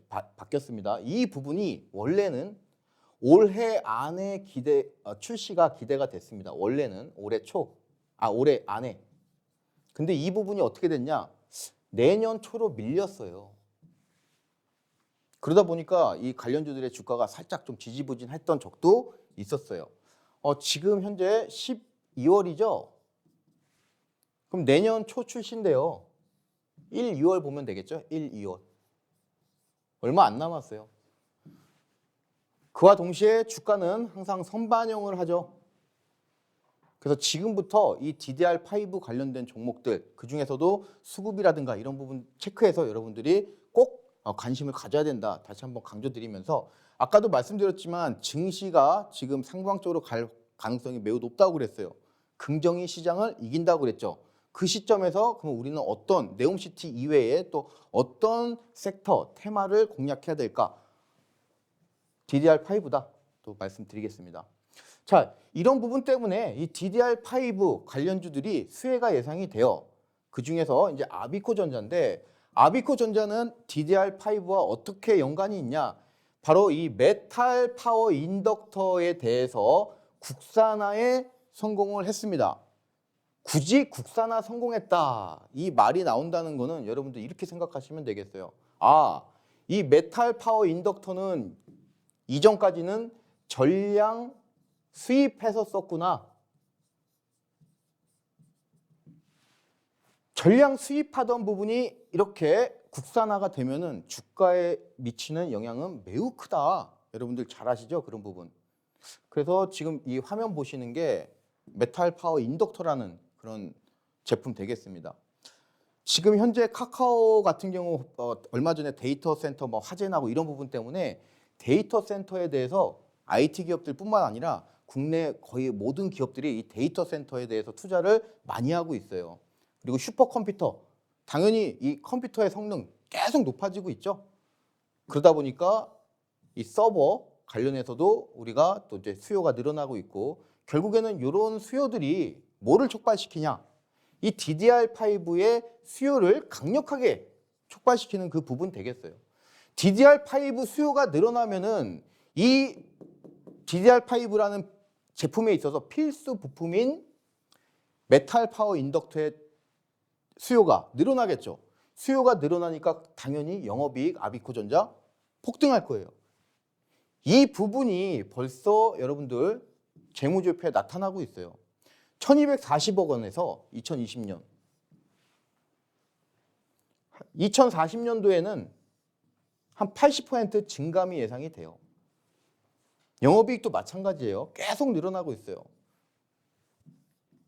바뀌었습니다. 이 부분이 원래는 올해 안에 출시가 기대가 됐습니다. 원래는 올해 안에. 근데 이 부분이 어떻게 됐냐? 내년 초로 밀렸어요. 그러다 보니까 이 관련주들의 주가가 살짝 좀 지지부진했던 적도 있었어요. 지금 현재 12월이죠? 그럼 내년 초 출시인데요. 1, 2월 보면 되겠죠? 1, 2월. 얼마 안 남았어요. 그와 동시에 주가는 항상 선반영을 하죠. 그래서 지금부터 이 DDR5 관련된 종목들, 그중에서도 수급이라든가 이런 부분 체크해서 여러분들이 꼭 관심을 가져야 된다. 다시 한번 강조드리면서 아까도 말씀드렸지만 증시가 지금 상방적으로 갈 가능성이 매우 높다고 그랬어요. 긍정이 시장을 이긴다고 그랬죠. 그 시점에서 그럼 우리는 어떤 네옴시티 이외에 또 어떤 섹터, 테마를 공략해야 될까? DDR5다. 또 말씀드리겠습니다. 자, 이런 부분 때문에 이 DDR5 관련주들이 수혜가 예상이 돼요. 그중에서 이제 아비코전자인데 아비코전자는 DDR5와 어떻게 연관이 있냐? 바로 이 메탈 파워 인덕터에 대해서 국산화에 성공을 했습니다. 굳이 국산화 성공했다. 이 말이 나온다는 거는 여러분들 이렇게 생각하시면 되겠어요. 이 메탈 파워 인덕터는 이전까지는 전량 수입해서 썼구나. 전량 수입하던 부분이 이렇게 국산화가 되면은 주가에 미치는 영향은 매우 크다. 여러분들 잘 아시죠? 그런 부분. 그래서 지금 이 화면 보시는 게 메탈 파워 인덕터라는 그런 제품 되겠습니다. 지금 현재 카카오 같은 경우 얼마 전에 데이터 센터 뭐 화재 나고 이런 부분 때문에 데이터 센터에 대해서 IT 기업들뿐만 아니라 국내 거의 모든 기업들이 이 데이터 센터에 대해서 투자를 많이 하고 있어요. 그리고 슈퍼컴퓨터, 당연히 이 컴퓨터의 성능 계속 높아지고 있죠. 그러다 보니까 이 서버 관련해서도 우리가 또 이제 수요가 늘어나고 있고, 결국에는 이런 수요들이 뭐를 촉발시키냐? 이 DDR5의 수요를 강력하게 촉발시키는 그 부분 되겠어요. DDR5 수요가 늘어나면은 이 DDR5라는 제품에 있어서 필수 부품인 메탈 파워 인덕터의 수요가 늘어나겠죠. 수요가 늘어나니까 당연히 영업이익 아비코전자 폭등할 거예요. 이 부분이 벌써 여러분들 재무제표에 나타나고 있어요. 1240억 원에서 2020년 2040년도에는 한 80% 증감이 예상이 돼요. 영업이익도 마찬가지예요. 계속 늘어나고 있어요.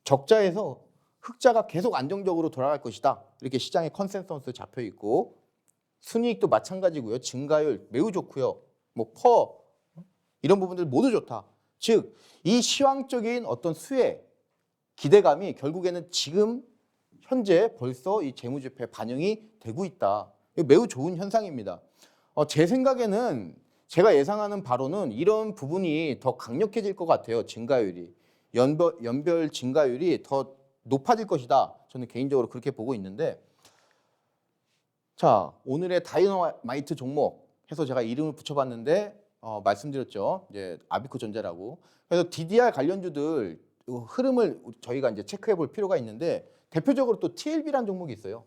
적자에서 흑자가 계속 안정적으로 돌아갈 것이다. 이렇게 시장의 컨센서스 잡혀 있고, 순이익도 마찬가지고요. 증가율 매우 좋고요. 뭐 이런 부분들 모두 좋다. 즉, 이 시황적인 어떤 수혜 기대감이 결국에는 지금 현재 벌써 이 재무제표에 반영이 되고 있다. 매우 좋은 현상입니다. 제 생각에는 제가 예상하는 바로는 이런 부분이 더 강력해질 것 같아요. 증가율이. 연별 증가율이 더 높아질 것이다. 저는 개인적으로 그렇게 보고 있는데, 자, 오늘의 다이너마이트 종목 해서 제가 이름을 붙여봤는데 말씀드렸죠. 이제 아비코전자라고. 그래서 DDR 관련주들 흐름을 저희가 이제 체크해 볼 필요가 있는데, 대표적으로 또 TLB라는 종목이 있어요.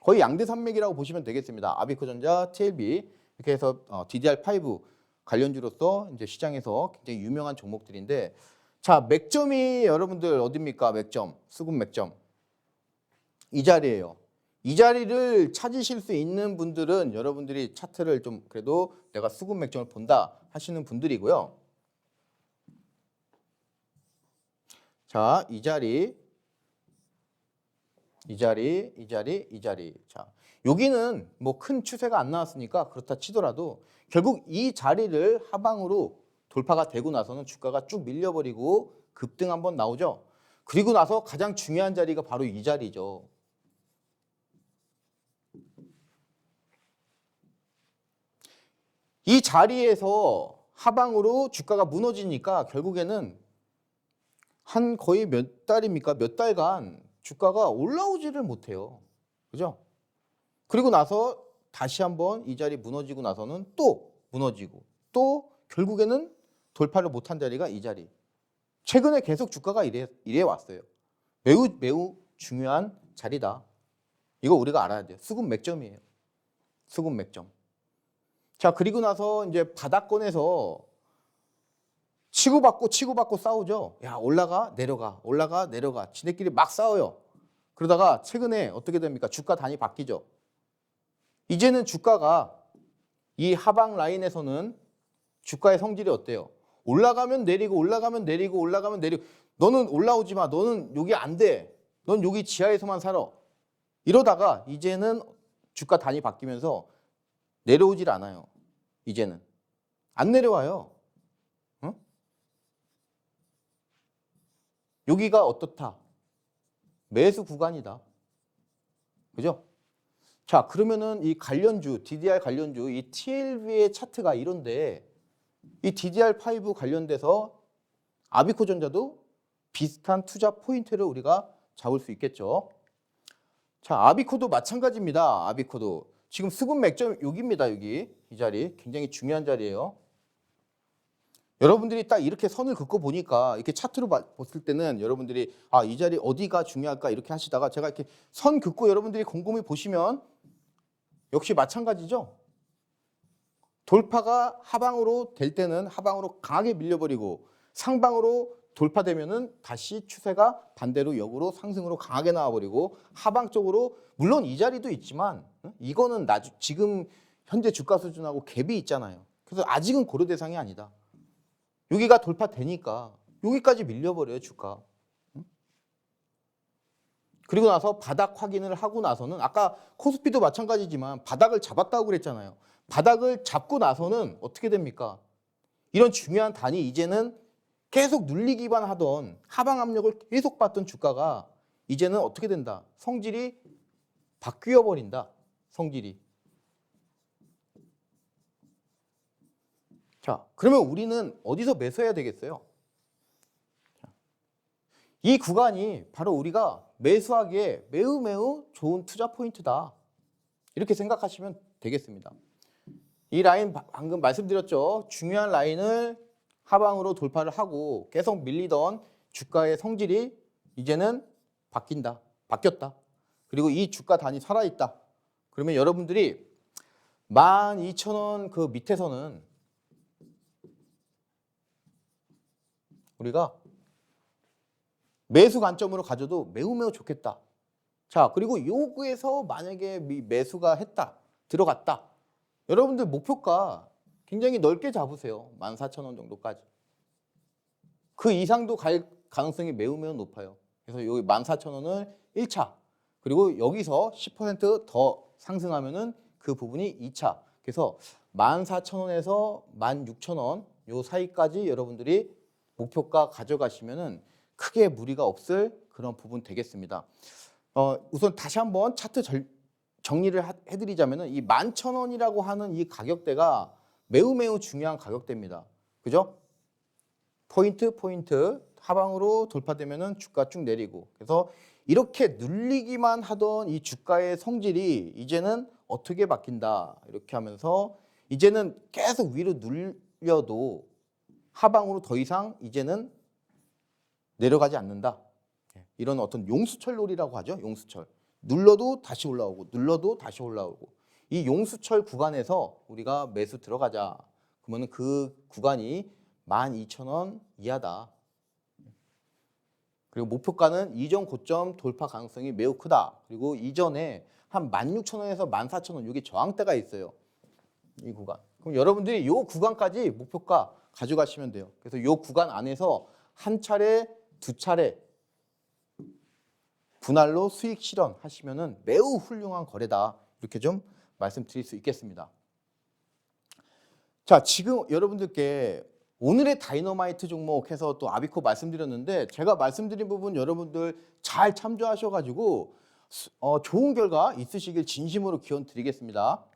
거의 양대 산맥이라고 보시면 되겠습니다. 아비코전자, TLB 이렇게 해서 DDR5 관련주로서 이제 시장에서 굉장히 유명한 종목들인데, 자, 맥점이 여러분들 어디입니까? 맥점, 수급 맥점. 이 자리예요. 이 자리를 찾으실 수 있는 분들은 여러분들이 차트를 좀 그래도 내가 수급 맥점을 본다 하시는 분들이고요. 자, 이 자리. 자, 여기는 뭐 큰 추세가 안 나왔으니까 그렇다 치더라도 결국 이 자리를 하방으로 돌파가 되고 나서는 주가가 쭉 밀려버리고 급등 한번 나오죠. 그리고 나서 가장 중요한 자리가 바로 이 자리죠. 이 자리에서 하방으로 주가가 무너지니까 결국에는 한 거의 몇 달입니까? 몇 달간 주가가 올라오지를 못해요. 그죠? 그리고 나서 다시 한번 이 자리 무너지고 나서는 또 무너지고, 또 결국에는 돌파를 못한 자리가 이 자리. 최근에 계속 주가가 이래 왔어요. 매우 중요한 자리다. 이거 우리가 알아야 돼요. 수급 맥점이에요. 수급 맥점. 자, 그리고 나서 이제 바닥권에서 치고받고 싸우죠. 야, 올라가 내려가 올라가 내려가 지네끼리 막 싸워요. 그러다가 최근에 어떻게 됩니까? 주가 단위 바뀌죠. 이제는 주가가 이 하방 라인에서는 주가의 성질이 어때요? 올라가면 내리고 올라가면 내리고 올라가면 내리고, 너는 올라오지 마. 너는 여기 안 돼. 넌 여기 지하에서만 살아. 이러다가 이제는 주가 단위 바뀌면서 내려오질 않아요. 이제는 안 내려와요. 응? 여기가 어떻다? 매수 구간이다. 그죠? 자, 그러면은 이 관련주, DDR 관련주, 이 TLB의 차트가 이런데, 이 DDR5 관련돼서 아비코전자도 비슷한 투자 포인트를 우리가 잡을 수 있겠죠. 자, 아비코도 마찬가지입니다. 아비코도 지금 수급 맥점 여기입니다. 여기 이 자리 굉장히 중요한 자리예요. 여러분들이 딱 이렇게 선을 긋고 보니까 이렇게 차트로 봤을 때는 여러분들이 이 자리 어디가 중요할까 이렇게 하시다가 제가 이렇게 선 긋고 여러분들이 곰곰이 보시면 역시 마찬가지죠. 돌파가 하방으로 될 때는 하방으로 강하게 밀려버리고, 상방으로 돌파되면은 다시 추세가 반대로 역으로 상승으로 강하게 나와버리고, 하방 쪽으로 물론 이 자리도 있지만 이거는 지금 현재 주가 수준하고 갭이 있잖아요. 그래서 아직은 고려 대상이 아니다. 여기가 돌파되니까 여기까지 밀려버려요, 주가. 그리고 나서 바닥 확인을 하고 나서는 아까 코스피도 마찬가지지만 바닥을 잡았다고 그랬잖아요. 바닥을 잡고 나서는 어떻게 됩니까? 이런 중요한 단위 이제는 계속 눌리기만 하던 하방 압력을 계속 받던 주가가 이제는 어떻게 된다? 성질이 바뀌어 버린다. 성질이. 자, 그러면 우리는 어디서 매수해야 되겠어요? 이 구간이 바로 우리가 매수하기에 매우 매우 좋은 투자 포인트다. 이렇게 생각하시면 되겠습니다. 이 라인 방금 말씀드렸죠. 중요한 라인을 하방으로 돌파를 하고 계속 밀리던 주가의 성질이 이제는 바뀐다. 바뀌었다. 그리고 이 주가 단위 살아있다. 그러면 여러분들이 12,000원 그 밑에서는 우리가 매수 관점으로 가져도 매우 매우 좋겠다. 자, 그리고 요구에서 만약에 매수가 했다. 들어갔다. 여러분들 목표가 굉장히 넓게 잡으세요. 14,000원 정도까지. 그 이상도 갈 가능성이 매우 매우 높아요. 그래서 여기 14,000원을 1차. 그리고 여기서 10% 상승하면은 그 부분이 2차. 그래서 14,000원에서 16,000원 요 사이까지 여러분들이 목표가 가져가시면은 크게 무리가 없을 그런 부분 되겠습니다. 우선 다시 한번 차트 정리를 해드리자면은 이 11,000원이라고 하는 이 가격대가 매우 매우 중요한 가격대입니다. 그죠? 포인트 하방으로 돌파되면은 주가 쭉 내리고 그래서 이렇게 눌리기만 하던 이 주가의 성질이 이제는 어떻게 바뀐다 이렇게 하면서 이제는 계속 위로 눌려도 하방으로 더 이상 이제는 내려가지 않는다. 이런 어떤 용수철놀이라고 하죠. 용수철. 눌러도 다시 올라오고 눌러도 다시 올라오고 이 용수철 구간에서 우리가 매수 들어가자. 그러면 그 구간이 12,000원 이하다. 그리고 목표가는 이전 고점 돌파 가능성이 매우 크다. 그리고 이전에 한 16,000원에서 14,000원 이게 저항대가 있어요. 이 구간. 그럼 여러분들이 이 구간까지 목표가 가져가시면 돼요. 그래서 이 구간 안에서 한 차례, 두 차례 분할로 수익 실현하시면은 매우 훌륭한 거래다. 이렇게 좀 말씀드릴 수 있겠습니다. 자, 지금 여러분들께 오늘의 다이너마이트 종목 해서 또 아비코 말씀드렸는데 제가 말씀드린 부분 여러분들 잘 참조하셔가지고 좋은 결과 있으시길 진심으로 기원 드리겠습니다.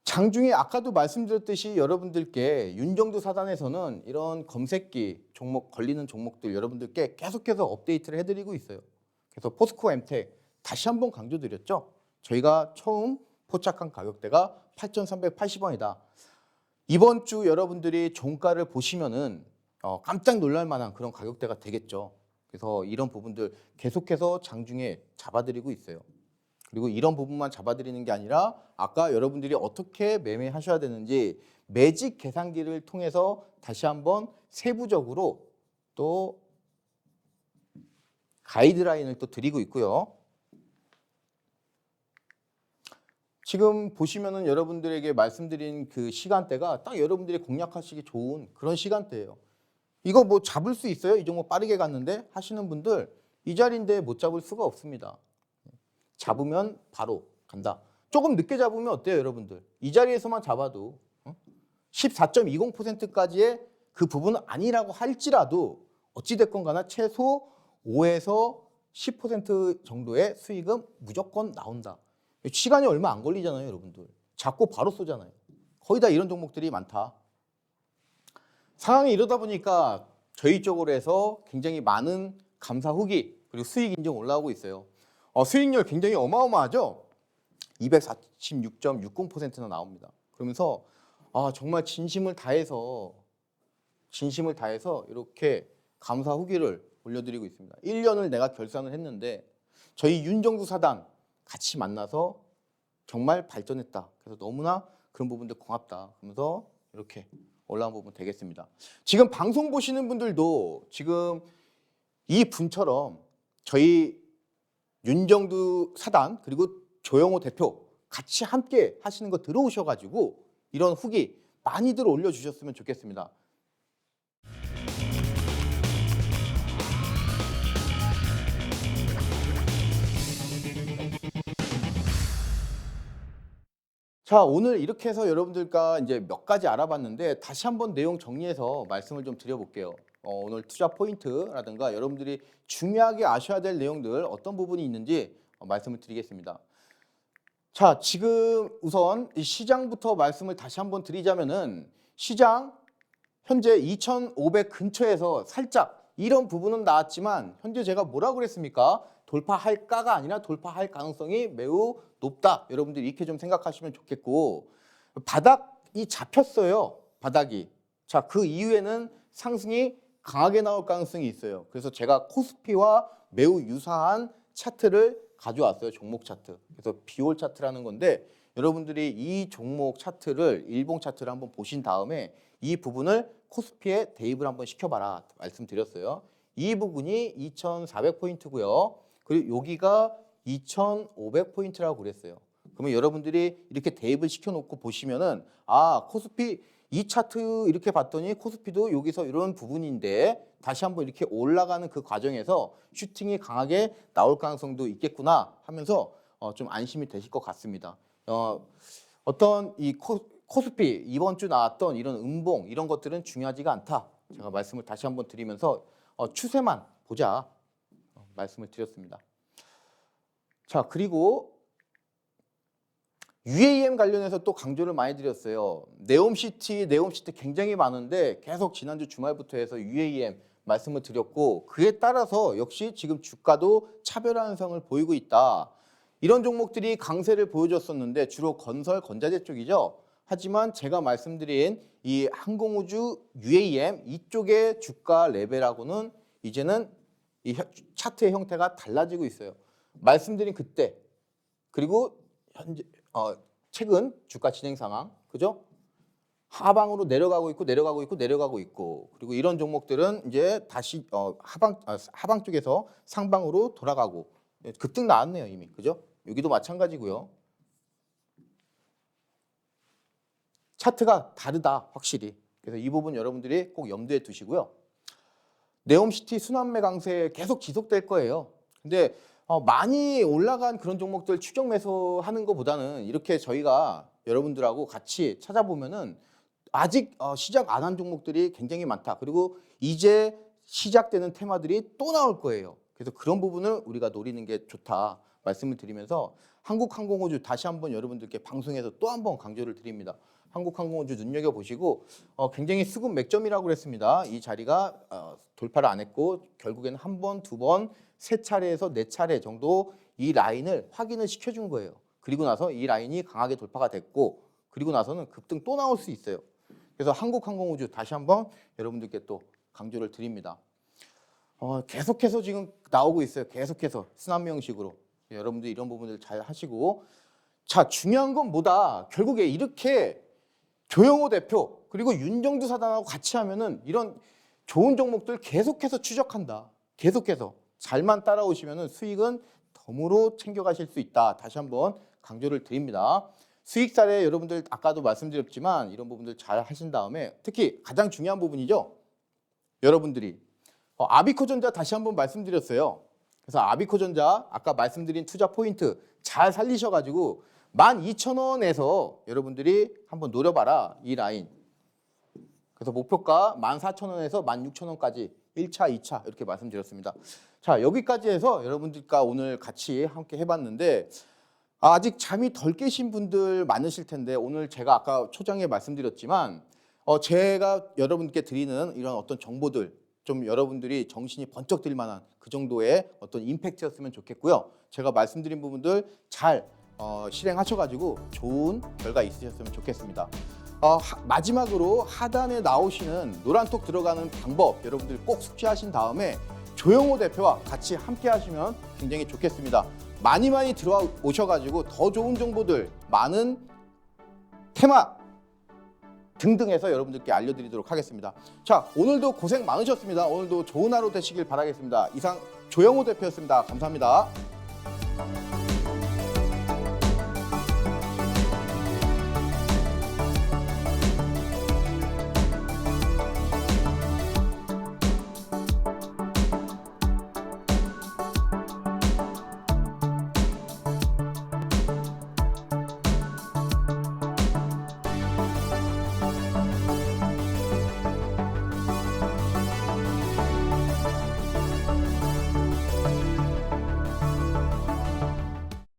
장중에 아까도 말씀드렸듯이 여러분들께 윤정두 사단에서는 이런 검색기 종목 걸리는 종목들 여러분들께 계속해서 업데이트를 해드리고 있어요. 그래서 포스코 엠텍 다시 한번 강조드렸죠. 저희가 처음 포착한 가격대가 8,380원이다. 이번 주 여러분들이 종가를 보시면은 깜짝 놀랄 만한 그런 가격대가 되겠죠. 그래서 이런 부분들 계속해서 장중에 잡아드리고 있어요. 그리고 이런 부분만 잡아드리는 게 아니라 아까 여러분들이 어떻게 매매하셔야 되는지 매직 계산기를 통해서 다시 한번 세부적으로 또 가이드라인을 또 드리고 있고요. 지금 보시면은 여러분들에게 말씀드린 그 시간대가 딱 여러분들이 공략하시기 좋은 그런 시간대예요. 이거 뭐 잡을 수 있어요? 이 종목 빠르게 갔는데 하시는 분들 이 자리인데 못 잡을 수가 없습니다. 잡으면 바로 간다. 조금 늦게 잡으면 어때요, 여러분들? 이 자리에서만 잡아도 14.20%까지의 그 부분은 아니라고 할지라도 어찌됐건 간에 최소 5에서 10% 정도의 수익은 무조건 나온다. 시간이 얼마 안 걸리잖아요, 여러분들. 잡고 바로 쏘잖아요. 거의 다 이런 종목들이 많다. 상황이 이러다 보니까 저희 쪽으로 해서 굉장히 많은 감사 후기 그리고 수익 인증 올라오고 있어요. 수익률 굉장히 어마어마하죠? 246.60%나 나옵니다. 그러면서 정말 진심을 다해서 이렇게 감사 후기를 올려드리고 있습니다. 1년을 내가 결산을 했는데 저희 윤정두 사단 같이 만나서 정말 발전했다. 그래서 너무나 그런 부분들 고맙다. 그러면서 이렇게 올라온 부분 되겠습니다. 지금 방송 보시는 분들도 지금 이 분처럼 저희 윤정두 사단 그리고 조영호 대표 같이 함께 하시는 거 들어오셔가지고 이런 후기 많이들 올려주셨으면 좋겠습니다. 자, 오늘 이렇게 해서 여러분들과 이제 몇 가지 알아봤는데 다시 한번 내용 정리해서 말씀을 좀 드려볼게요. 오늘 투자 포인트라든가 여러분들이 중요하게 아셔야 될 내용들 어떤 부분이 있는지 말씀을 드리겠습니다. 자, 지금 우선 이 시장부터 말씀을 다시 한번 드리자면은 시장 현재 2,500 근처에서 살짝 이런 부분은 나왔지만 현재 제가 뭐라고 그랬습니까? 돌파할까가 아니라 돌파할 가능성이 매우 높다. 여러분들이 이렇게 좀 생각하시면 좋겠고, 바닥이 잡혔어요. 바닥이. 자, 그 이후에는 상승이 강하게 나올 가능성이 있어요. 그래서 제가 코스피와 매우 유사한 차트를 가져왔어요. 종목 차트. 그래서 비올 차트라는 건데 여러분들이 이 종목 차트를 일봉 차트를 한번 보신 다음에 이 부분을 코스피에 대입을 한번 시켜봐라 말씀드렸어요. 이 부분이 2,400포인트고요. 그리고 여기가 2,500포인트라고 그랬어요. 그러면 여러분들이 이렇게 대입을 시켜놓고 보시면은 아, 코스피 이 차트 이렇게 봤더니 코스피도 여기서 이런 부분인데 다시 한번 이렇게 올라가는 그 과정에서 슈팅이 강하게 나올 가능성도 있겠구나 하면서 좀 안심이 되실 것 같습니다. 어떤 이 코스피 이번 주 나왔던 이런 음봉 이런 것들은 중요하지가 않다. 제가 말씀을 다시 한번 드리면서 추세만 보자 말씀을 드렸습니다. 자, 그리고 UAM 관련해서 또 강조를 많이 드렸어요. 네옴시티 굉장히 많은데 계속 지난주 주말부터 해서 UAM 말씀을 드렸고 그에 따라서 역시 지금 주가도 차별 현상을 보이고 있다. 이런 종목들이 강세를 보여줬었는데 주로 건설, 건자재 쪽이죠. 하지만 제가 말씀드린 이 항공우주 UAM 이쪽의 주가 레벨하고는 이제는 이 차트의 형태가 달라지고 있어요. 말씀드린 그때 그리고 현재 최근 주가 진행 상황, 그죠? 하방으로 내려가고 있고 그리고 이런 종목들은 이제 다시 하방 쪽에서 상방으로 돌아가고 급등 나왔네요 이미, 그죠? 여기도 마찬가지고요. 차트가 다르다 확실히. 그래서 이 부분 여러분들이 꼭 염두에 두시고요. 네옴시티 순환매 강세 계속 지속될 거예요. 근데 많이 올라간 그런 종목들 추격 매수하는 것보다는 이렇게 저희가 여러분들하고 같이 찾아보면은 아직 시작 안 한 종목들이 굉장히 많다. 그리고 이제 시작되는 테마들이 또 나올 거예요. 그래서 그런 부분을 우리가 노리는 게 좋다 말씀을 드리면서 한국항공우주 다시 한번 여러분들께 방송에서 또 한번 강조를 드립니다. 한국항공우주 눈여겨보시고 굉장히 수급 맥점이라고 그랬습니다. 이 자리가 돌파를 안 했고 결국에는 한 번, 두 번, 세 차례에서 네 차례 정도 이 라인을 확인을 시켜준 거예요. 그리고 나서 이 라인이 강하게 돌파가 됐고 그리고 나서는 급등 또 나올 수 있어요. 그래서 한국항공우주 다시 한번 여러분들께 또 강조를 드립니다. 계속해서 지금 나오고 있어요. 계속해서 순환매 형식으로. 여러분들 이런 부분들 잘 하시고 자, 중요한 건 뭐다. 결국에 이렇게 조영호 대표 그리고 윤정두 사단하고 같이 하면은 이런 좋은 종목들 계속해서 추적한다. 계속해서 잘만 따라오시면은 수익은 덤으로 챙겨가실 수 있다. 다시 한번 강조를 드립니다. 수익 사례 여러분들 아까도 말씀드렸지만 이런 부분들 잘 하신 다음에 특히 가장 중요한 부분이죠. 여러분들이 아비코전자 다시 한번 말씀드렸어요. 그래서 아비코전자 아까 말씀드린 투자 포인트 잘 살리셔가지고 12,000원에서 여러분들이 한번 노려봐라 이 라인. 그래서 목표가 14,000원에서 16,000원까지 1차, 2차 이렇게 말씀드렸습니다. 자, 여기까지 해서 여러분들과 오늘 같이 함께 해봤는데 아직 잠이 덜 깨신 분들 많으실 텐데 오늘 제가 아까 초장에 말씀드렸지만 제가 여러분께 드리는 이런 어떤 정보들 좀 여러분들이 정신이 번쩍 들 만한 그 정도의 어떤 임팩트였으면 좋겠고요. 제가 말씀드린 부분들 잘 실행하셔가지고 좋은 결과 있으셨으면 좋겠습니다. 마지막으로 하단에 나오시는 노란톡 들어가는 방법 여러분들 꼭 숙지하신 다음에 조영호 대표와 같이 함께 하시면 굉장히 좋겠습니다. 많이 들어와 오셔가지고 더 좋은 정보들 많은 테마 등등 해서 여러분들께 알려드리도록 하겠습니다. 자, 오늘도 고생 많으셨습니다. 오늘도 좋은 하루 되시길 바라겠습니다. 이상 조영호 대표였습니다. 감사합니다.